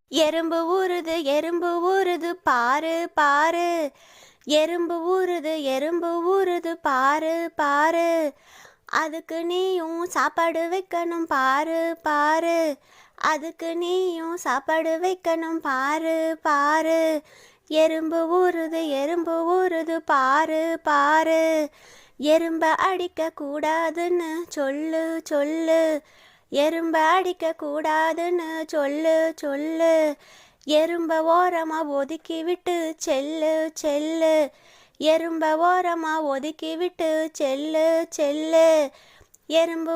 எறும்பு ஊறுது பாரு பாரு. எறும்பு ஊறுது பாரு பாரு. அதுக்கு நீயும் சாப்பாடு வைக்கணும் பாரு பாரு. அதுக்கு நீயும் சாப்பாடு வைக்கணும் பாரு பாரு. எறும்பு ஊறுது பாரு பாரு. எறும்ப அடிக்க கூடாதுன்னு சொல்லு சொல்லு. எறும்ப அடிக்க கூடாதுன்னு சொல்லு சொல்லு. எறும்ப ஓரமா ஒதுக்கி விட்டு செல்லு செல்லு. எறும்ப ஓரமா ஒதுக்கி விட்டு செல்லு செல்லு. எறும்பு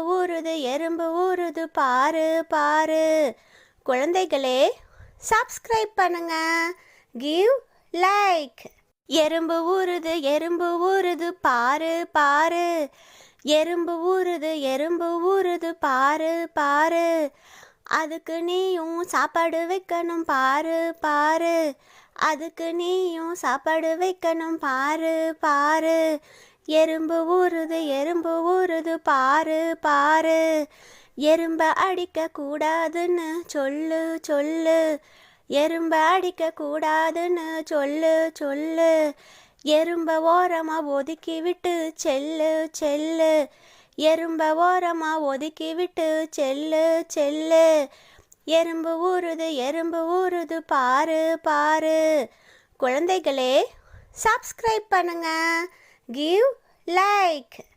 ஊறுது பாரு பாரு. குழந்தைகளே, சப்ஸ்கிரைப் பண்ணுங்க, கிவ் லைக். எறும்பு ஊறுது பாரு பாரு. எறும்பு ஊறுது பாரு பாரு. அதுக்கு நீயும் சாப்பாடு வைக்கணும் பாரு பாரு. அதுக்கு நீயும் சாப்பாடு வைக்கணும் பாரு பாரு. எறும்பு ஊறுது பாரு பாரு. எறும்ப அடிக்க கூடாதுன்னு சொல்லு சொல்லு. எறும்ப அடிக்க கூடாதுன்னு சொல்லு சொல்லு. எறும்ப ஓரமா ஒதுக்கி விட்டு செல்லு செல்லு. எறும்ப ஓரமா ஒதுக்கி விட்டு செல்லு செல்லு. எறும்பு ஊறுது பாரு பாரு. குழந்தைகளே, சப்ஸ்கிரைப் பண்ணுங்க, கிவ் லைக்.